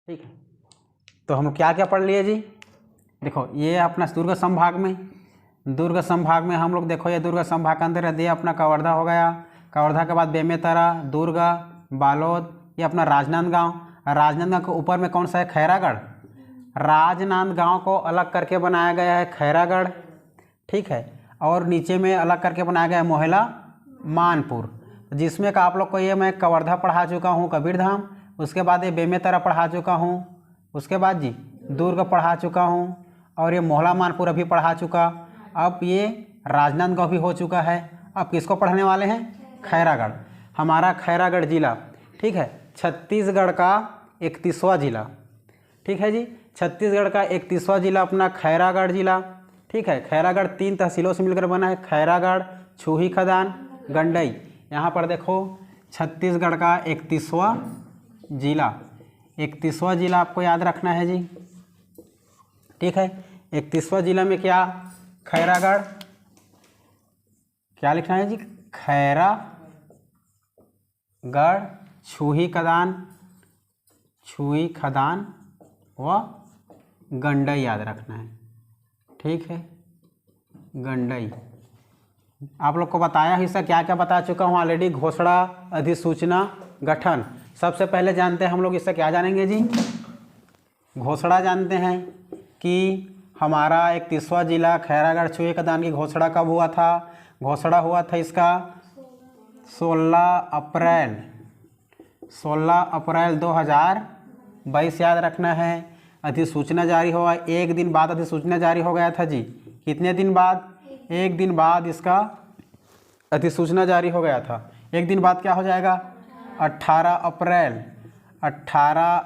ठीक है। तो हम क्या क्या पढ़ लिए जी? देखो ये अपना दुर्ग संभाग में हम लोग देखो ये दुर्ग संभाग के अंदर ये अपना कवर्धा हो गया। कवर्धा के बाद बेमेतरा, दुर्ग, बालोद, ये अपना राजनांदगांव। राजनांदगांव के ऊपर में कौन सा है? खैरागढ़। राजनांदगांव को अलग करके बनाया गया है खैरागढ़, ठीक है। और नीचे में अलग करके बनाया गया है मोहला मानपुर, जिसमें का आप लोग को ये मैं कवर्धा पढ़ा चुका हूँ, कबीरधाम। उसके बाद ये बेमेतरा पढ़ा चुका हूँ। उसके बाद जी दुर्ग पढ़ा चुका हूँ, और ये मोहला मानपुर अभी पढ़ा चुका। अब ये राजनांदगांव भी हो चुका है। अब किसको पढ़ने वाले हैं? खैरागढ़। हमारा खैरागढ़ जिला, ठीक है, छत्तीसगढ़ का 31वां जिला, ठीक है जी। छत्तीसगढ़ का 31वां जिला अपना खैरागढ़ जिला, ठीक है। खैरागढ़ 3 तहसीलों से मिलकर बना है, खैरागढ़, छूही खदान, गंडई। यहाँ पर देखो छत्तीसगढ़ का 31वां जिला, 31वां जिला आपको याद रखना है जी, ठीक है। 31वां जिला में क्या? खैरागढ़। क्या लिखना है जी? खैरागढ़, छूही खदान व गंडई याद रखना है, ठीक है। गंडई आप लोग को बताया हिस्सा क्या क्या बता चुका हूँ ऑलरेडी। घोषणा, अधिसूचना, गठन। सबसे पहले जानते हैं हम लोग इससे क्या जानेंगे जी? घोषणा जानते हैं कि हमारा 31वां जिला खैरागढ़ छूही खदान की घोषणा कब हुआ था? घोषणा हुआ था इसका 16 अप्रैल 2022 याद रखना है। अधिसूचना जारी हुआ 1 दिन बाद, अधिसूचना जारी हो गया था जी। कितने दिन बाद? 1 दिन बाद इसका अधिसूचना जारी हो गया था। 1 दिन बाद क्या हो जाएगा? 18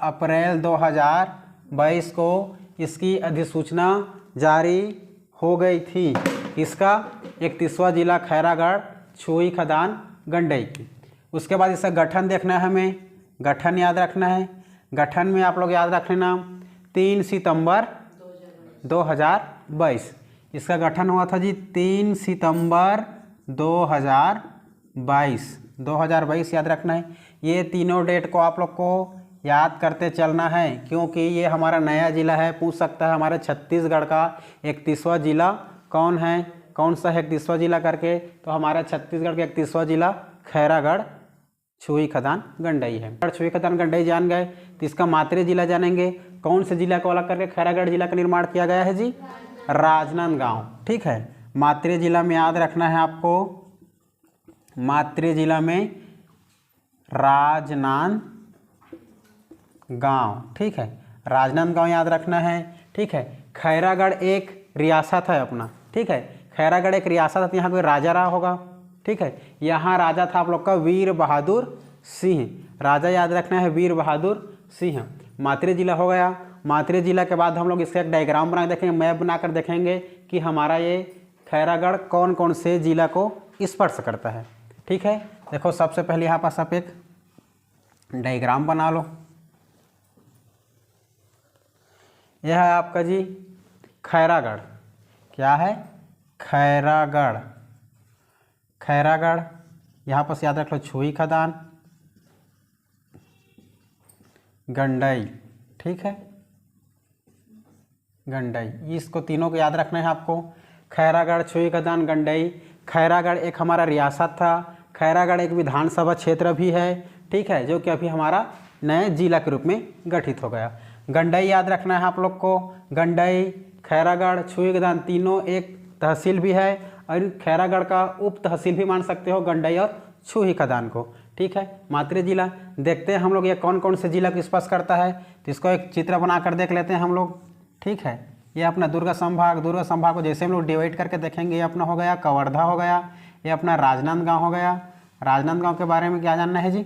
अप्रैल 2022 को इसकी अधिसूचना जारी हो गई थी। इसका 31वां जिला खैरागढ़ छूही खदान गंडई की। उसके बाद इसका गठन देखना है हमें, गठन याद रखना है। गठन में आप लोग याद रख लेना 3 सितंबर 2022 इसका गठन हुआ था जी। 3 सितंबर 2022 याद रखना है। ये तीनों डेट को आप लोग को याद करते चलना है, क्योंकि ये हमारा नया जिला है। पूछ सकता है हमारे छत्तीसगढ़ का 31वां जिला कौन है, कौन सा है 31वां जिला करके। तो हमारा छत्तीसगढ़ का 31वां जिला खैरागढ़ छूही खदान गंडई है। छूही खदान गंडई जान गए, तो इसका मातृ जिला जानेंगे। कौन से जिला को अलग करके खैरागढ़ जिला का निर्माण किया गया है जी? राजनांदगांव, ठीक है। मातृ जिला में याद रखना है आपको, मातृ जिला में राजनांदगांव, ठीक है। राजनांदगांव याद रखना है, ठीक है। खैरागढ़ एक रियासत है अपना, ठीक है। खैरागढ़ एक रियासत है, यहाँ कोई राजा रहा होगा, ठीक है। यहाँ राजा था आप लोग का वीर बहादुर सिंह, राजा याद रखना है वीर बहादुर सिंह। मातृ जिला हो गया। मातृ जिला के बाद हम लोग इसका एक डायग्राम बना देखेंगे, मैप बनाकर देखेंगे कि हमारा ये खैरागढ़ कौन कौन से जिला को स्पर्श करता है, ठीक है। देखो सबसे पहले यहाँ पास आप एक डायग्राम बना लो। यह है आपका जी खैरागढ़। क्या है? खैरागढ़। खैरागढ़ यहाँ पर याद रख लो छूही खदान गंडई, ठीक है। गंडई, इसको तीनों को याद रखना है आपको। खैरागढ़, छूही खदान, गंडई। खैरागढ़ एक हमारा रियासत था। खैरागढ़ एक विधानसभा क्षेत्र भी है, ठीक है, जो कि अभी हमारा नए जिला के रूप में गठित हो गया। गंडई याद रखना है आप लोग को। गंडई, खैरागढ़, छूही खदान तीनों एक तहसील भी है, और खैरागढ़ का उप तहसील भी मान सकते हो गंडई और छूही खदान को, ठीक है। मातृ जिला देखते हैं हम लोग ये कौन कौन से जिला को स्पर्श करता है, तो इसको एक चित्र बनाकर देख लेते हैं हम लोग, ठीक है। ये अपना दुर्ग संभाग को जैसे हम लोग डिवाइड करके देखेंगे, ये अपना हो गया कवर्धा हो गया, ये अपना राजनांदगांव हो गया। राजनांदगांव के बारे में क्या जानना है जी?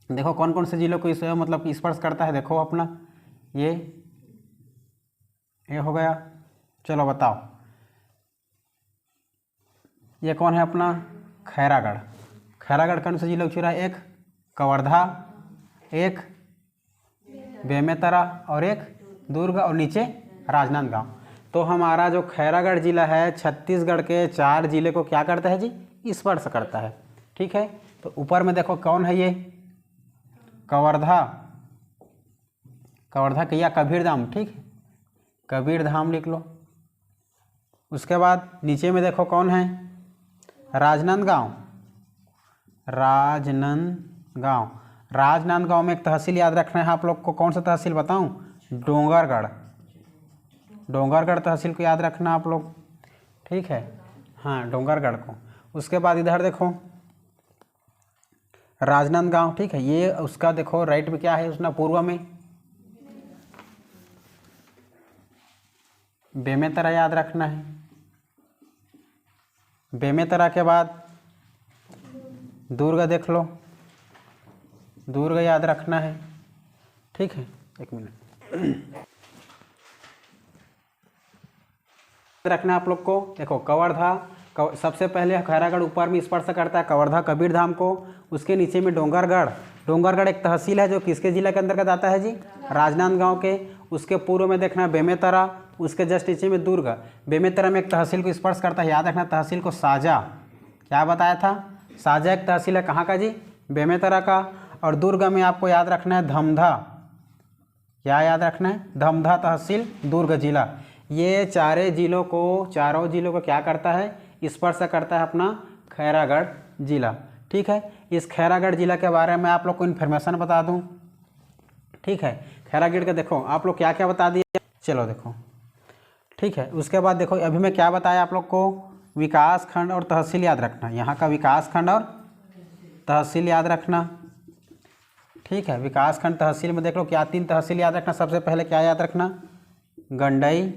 देखो कौन कौन से जिलों को इस मतलब स्पर्श करता है। देखो अपना ये हो गया। चलो बताओ, ये कौन है अपना? खैरागढ़। खैरागढ़ कौन से जिले को छू रहा है? एक कवर्धा, एक बेमेतरा और एक दुर्ग, और नीचे राजनांदगांव। तो हमारा जो खैरागढ़ जिला है छत्तीसगढ़ के 4 जिले को क्या करता है जी? स्पर्श करता है, ठीक है। तो ऊपर में देखो कौन है ये? कवर्धा, कवर्धा के या कबीरधाम, ठीक है, कबीरधाम लिख लो। उसके बाद नीचे में देखो कौन है, राजनांदगांव। राजनांदगांव, राजनांदगांव में एक तहसील याद रखना है आप लोग को। कौन सा तहसील बताऊं? डोंगरगढ़। डोंगरगढ़ तहसील को याद रखना आप लोग, ठीक है, हाँ, डोंगरगढ़ को। उसके बाद इधर देखो राजनांदगांव, ठीक है, ये उसका देखो राइट में क्या है, उसना पूर्व में बेमेतरा याद रखना है। बेमेतरा के बाद दुर्ग देख लो, दुर्ग याद रखना है, ठीक है। एक मिनट रखना आप लोग को। देखो कवर्धा, सबसे पहले खैरागढ़ ऊपर में स्पर्श करता है कवर्धा कबीरधाम को। उसके नीचे में डोंगरगढ़। डोंगरगढ़ एक तहसील है जो किसके जिला के अंतर्गत आता है जी? राजनांदगांव के। उसके पूर्व में देखना बेमेतरा, उसके जस्ट नीचे में दुर्ग। बेमेतरा में एक तहसील को स्पर्श करता है, याद रखना तहसील को साजा। क्या बताया था? साजा एक तहसील है, कहाँ का जी? बेमेतरा का। और दुर्ग में आपको याद रखना है धमधा। क्या याद रखना है? धमधा तहसील, दुर्ग जिला। ये चारों जिलों को क्या करता है? स्पर्श करता है अपना खैरागढ़ जिला, ठीक है। इस खैरागढ़ जिला के बारे में आप लोग को इन्फॉर्मेशन बता दूं, ठीक है। खैरागढ़ का देखो आप लोग क्या क्या बता दिए, चलो देखो, ठीक है। उसके बाद देखो अभी मैं क्या बताया आप लोग को, विकास खंड और तहसील याद रखना। यहाँ का विकास खंड और तहसील याद रखना, ठीक है। विकास खंड तहसील में देख लो क्या 3 तहसील याद रखना। सबसे पहले क्या याद रखना? गंडई।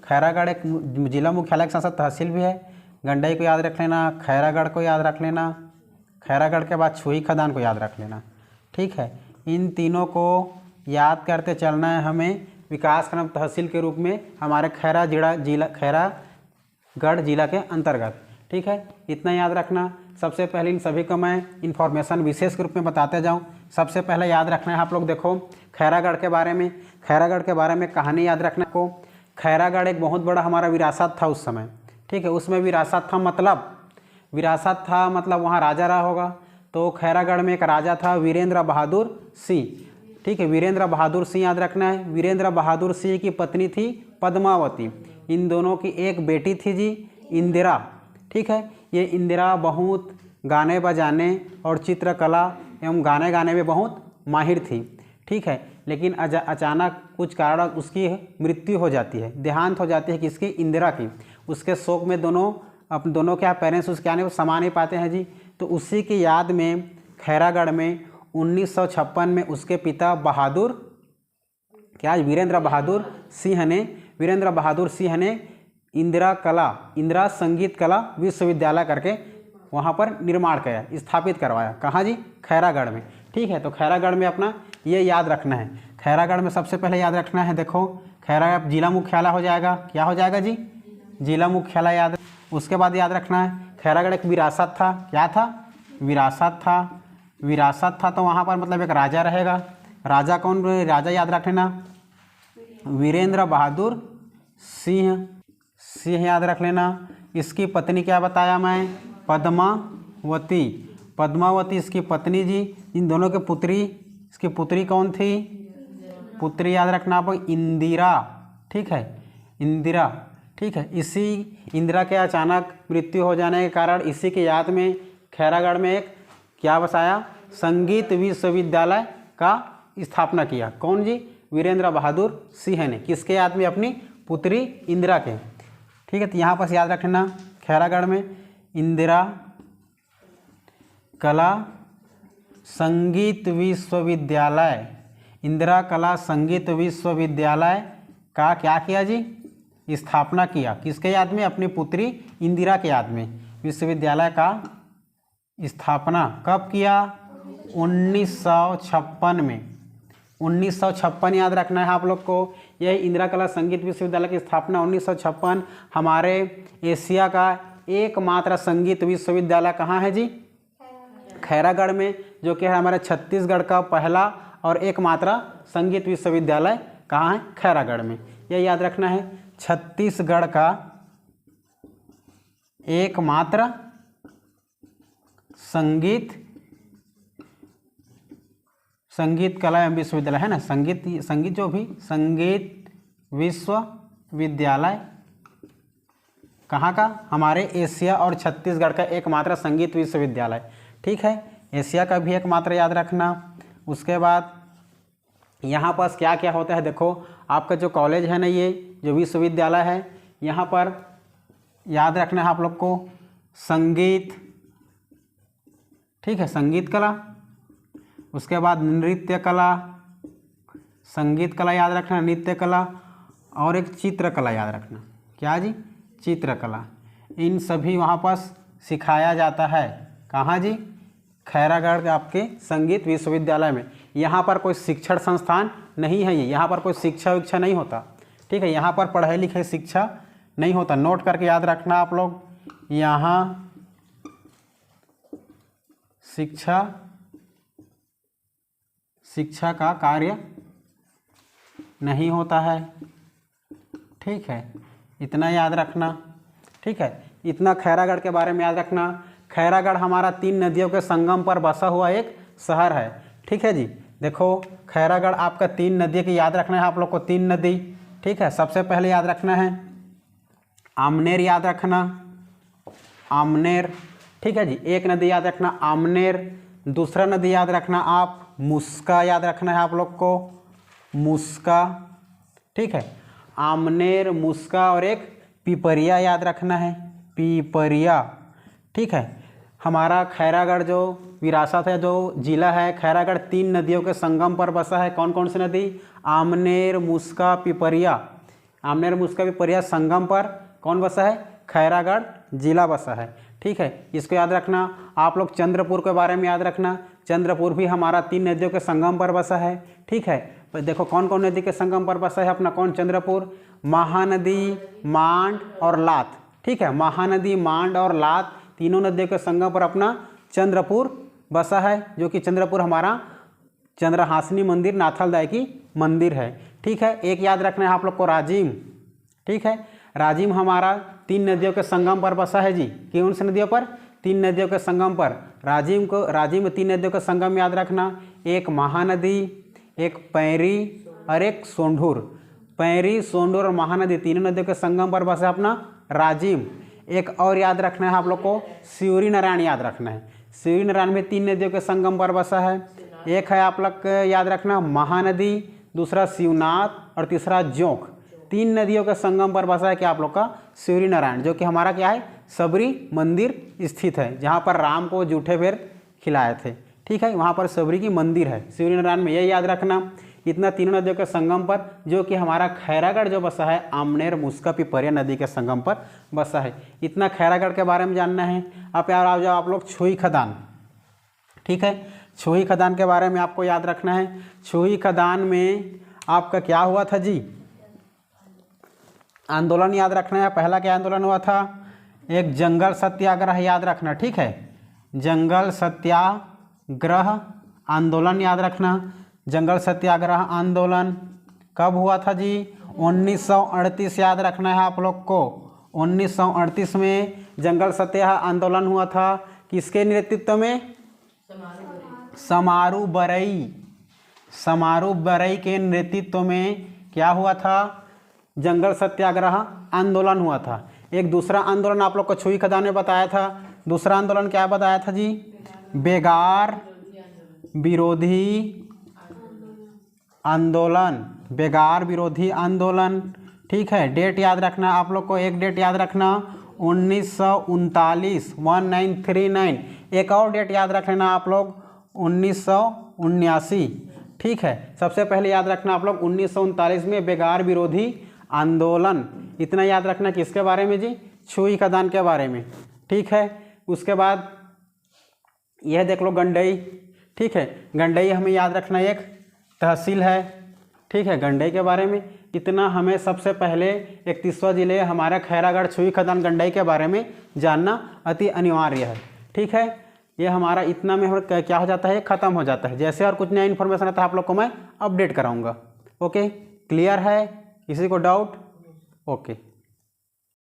खैरागढ़ एक जिला मुख्यालय के साथ साथ तहसील भी है। गंडई को याद रख लेना, खैरागढ़ को याद रख लेना, खैरागढ़ के बाद छुई खदान को याद रख लेना, ठीक है। इन तीनों को याद करते चलना है हमें विकास खंड तहसील के रूप में हमारे खैरागढ़ जिला के अंतर्गत, ठीक है। इतना याद रखना। सबसे पहले इन सभी को मैं इन्फॉर्मेशन विशेष के रूप में बताते जाऊं। सबसे पहले याद रखना है आप लोग देखो खैरागढ़ के बारे में। खैरागढ़ के बारे में कहानी याद रखना को। खैरागढ़ एक बहुत बड़ा हमारा विरासत था उस समय, ठीक है। उसमें विरासत था मतलब वहाँ राजा रहा होगा। तो खैरागढ़ में एक राजा था वीरेंद्र बहादुर सिंह, ठीक है। वीरेंद्र बहादुर सिंह याद रखना है। वीरेंद्र बहादुर सिंह की पत्नी थी पद्मावती। इन दोनों की एक बेटी थी जी इंदिरा, ठीक है। ये इंदिरा बहुत गाने बजाने और चित्रकला एवं गाने गाने में बहुत माहिर थी, ठीक है। लेकिन अचानक कुछ कारण उसकी मृत्यु हो जाती है, देहांत हो जाती है किसकी? इंदिरा की। उसके शोक में दोनों क्या पेरेंट्स उसके आने को समा नहीं पाते हैं जी। तो उसी की याद में खैरागढ़ में 1956 में उसके पिता वीरेंद्र बहादुर सिंह ने इंदिरा संगीत कला विश्वविद्यालय करके वहाँ पर निर्माण किया, स्थापित करवाया। कहाँ जी? खैरागढ़ में, ठीक है। तो खैरागढ़ में अपना ये याद रखना है। खैरागढ़ में सबसे पहले याद रखना है, देखो खैरागढ़ जिला मुख्यालय हो जाएगा। क्या हो जाएगा जी? जिला मुख्यालय याद। उसके बाद याद रखना है खैरागढ़ एक विरासत था। क्या था? विरासत था। तो वहाँ पर मतलब एक राजा रहेगा। राजा कौन? राजा याद रख लेना वीरेंद्र बहादुर सिंह याद रख लेना। इसकी पत्नी क्या बताया मैं? पद्मावती इसकी पत्नी जी। इन दोनों के पुत्री, इसकी पुत्री कौन थी? पुत्री याद रखना आप इंदिरा, ठीक है, इंदिरा, ठीक है। इसी इंदिरा के अचानक मृत्यु हो जाने के कारण इसी की याद में खैरागढ़ में एक क्या बसाया? संगीत विश्वविद्यालय का स्थापना किया। कौन जी? वीरेंद्र बहादुर सिंह ने। किसके याद में? अपनी पुत्री इंदिरा के, ठीक है। तो यहाँ पर याद रखना खैरागढ़ में इंदिरा कला संगीत विश्वविद्यालय, इंदिरा कला संगीत विश्वविद्यालय का क्या किया जी? स्थापना किया। किसके याद में? अपनी पुत्री इंदिरा के याद में। विश्वविद्यालय का स्थापना कब किया? 1956 में। 1956 याद रखना है आप लोग को। यह इंदिरा कला संगीत विश्वविद्यालय की स्थापना 1956। हमारे एशिया का एकमात्र संगीत विश्वविद्यालय कहाँ है जी? खैरागढ़ में, जो कि है हमारे छत्तीसगढ़ का पहला और एकमात्र संगीत विश्वविद्यालय कहाँ है? खैरागढ़ में। यह याद रखना है छत्तीसगढ़ का एकमात्र संगीत कला एवं विश्वविद्यालय है ना, संगीत जो भी संगीत विश्वविद्यालय कहाँ का, हमारे एशिया और छत्तीसगढ़ का एकमात्र संगीत विश्वविद्यालय। ठीक है, एशिया का भी एकमात्र याद रखना। उसके बाद यहाँ पर क्या क्या होता है, देखो आपका जो कॉलेज है ना, ये जो विश्वविद्यालय है, यहाँ पर याद रखना है आप लोग को संगीत, ठीक है, संगीत कला। उसके बाद नृत्य कला, संगीत कला याद रखना, नृत्य कला, और एक चित्रकला याद रखना। क्या जी, चित्रकला। इन सभी वहाँ पर सिखाया जाता है। कहाँ जी, खैरागढ़ के आपके संगीत विश्वविद्यालय में। यहाँ पर कोई शिक्षण संस्थान नहीं है, ये यहाँ पर कोई शिक्षा विक्षा नहीं होता। ठीक है, यहाँ पर पढ़ाई लिखाई शिक्षा नहीं होता। नोट करके याद रखना आप लोग, यहाँ शिक्षा का कार्य नहीं होता है। ठीक है, इतना याद रखना। ठीक है, इतना खैरागढ़ के बारे में याद रखना। खैरागढ़ हमारा 3 नदियों के संगम पर बसा हुआ एक शहर है। ठीक है जी, देखो खैरागढ़ आपका 3 नदी की याद रखना है आप लोग को, 3 नदी। ठीक है, सबसे पहले याद रखना है आमनेर, याद रखना आमनेर। ठीक है जी, एक नदी याद रखना आमनेर। दूसरा नदी याद रखना आप मुस्का, याद रखना है आप लोग को मुस्का। ठीक है, आमनेर, मुस्का, और एक पिपरिया याद रखना है, पिपरिया। ठीक है, हमारा खैरागढ़ जो विरासत है, जो जिला है खैरागढ़, 3 नदियों के संगम पर बसा है। कौन कौन सी नदी, आमनेर, मुस्का, पिपरिया। आमनेर, मुस्का, पिपरिया संगम पर कौन बसा है, खैरागढ़ जिला बसा है। ठीक है, इसको याद रखना। आप लोग चंद्रपुर के बारे में याद रखना, चंद्रपुर भी हमारा 3 नदियों के संगम पर बसा है। ठीक है, देखो कौन कौन नदी के संगम पर बसा है अपना, कौन, चंद्रपुर, महानदी, मांड और लात। ठीक है, महानदी, मांड और लात तीनों नदियों के संगम पर अपना चंद्रपुर बसा है, जो कि चंद्रपुर हमारा चंद्रहासिनी मंदिर, नाथलदाय की मंदिर है। ठीक है, एक याद रखना है आप लोग को राजिम। ठीक है, राजिम हमारा 3 नदियों के संगम पर बसा है जी। कौन सी नदियों पर, 3 नदियों के संगम पर। राजिम में 3 नदियों का संगम याद रखना, एक महानदी, एक पैरी और एक सोंढूर। पैरी, सोंढूर और महानदी तीनों नदियों के संगम पर बसा है अपना राजिम। एक और याद रखना है आप लोग को शिवरी नारायण, याद रखना है। शिवरी नारायण में 3 नदियों के संगम पर बसा है। एक है आप लोग याद रखना महानदी, दूसरा शिवनाथ और तीसरा जोंक। 3 नदियों के संगम पर बसा है क्या आप लोग का, शिवरी नारायण, जो कि हमारा क्या है, सबरी मंदिर स्थित है, जहाँ पर राम को जूठे बेर खिलाए थे। ठीक है, वहाँ पर सबरी की मंदिर है शिवरी नारायण में, यही याद रखना। इतना तीनों नदियों के संगम पर, जो कि हमारा खैरागढ़ जो बसा है आमनेर, मुस्का, पिपरिया नदी के संगम पर बसा है। इतना खैरागढ़ के बारे में जानना है। अब यार आ जाओ आप लोग छुई खदान। ठीक है, छुई खदान के बारे में आपको याद रखना है। छुई खदान में आपका क्या हुआ था जी, आंदोलन याद रखना है। पहला क्या आंदोलन हुआ था, एक जंगल सत्याग्रह याद रखना। ठीक है, जंगल सत्याग्रह आंदोलन याद रखना। जंगल सत्याग्रह आंदोलन कब हुआ था जी, 1938 याद रखना है आप लोग को। 1938 में जंगल सत्याग्रह आंदोलन हुआ था। किसके नेतृत्व में, समारू बरई के नेतृत्व में क्या हुआ था, जंगल सत्याग्रह आंदोलन हुआ था। एक दूसरा आंदोलन आप लोग को छुई खदान में बताया था। दूसरा आंदोलन क्या बताया था जी, बेगार विरोधी आंदोलन, बेगार विरोधी आंदोलन। ठीक है, डेट याद रखना आप लोग को, एक डेट याद रखना 1939, 1939। एक और डेट याद रख लेना आप लोग 1979। ठीक है, सबसे पहले याद रखना आप लोग 1939 में बेगार विरोधी आंदोलन। इतना याद रखना किसके बारे में जी, छुई खदान के बारे में। ठीक है, उसके बाद यह देख लो गंडई। ठीक है, गंडई हमें याद रखना एक तहसील है। ठीक है, गंडई के बारे में इतना हमें सबसे पहले 31वां जिले हमारा खैरागढ़ छुई खदान गंडई के बारे में जानना अति अनिवार्य है। ठीक है, ये हमारा इतना में क्या हो जाता है, ख़त्म हो जाता है। जैसे और कुछ नया इन्फॉर्मेशन आता है आप लोग को मैं अपडेट कराऊंगा। ओके, क्लियर है, किसी को डाउट? ओके।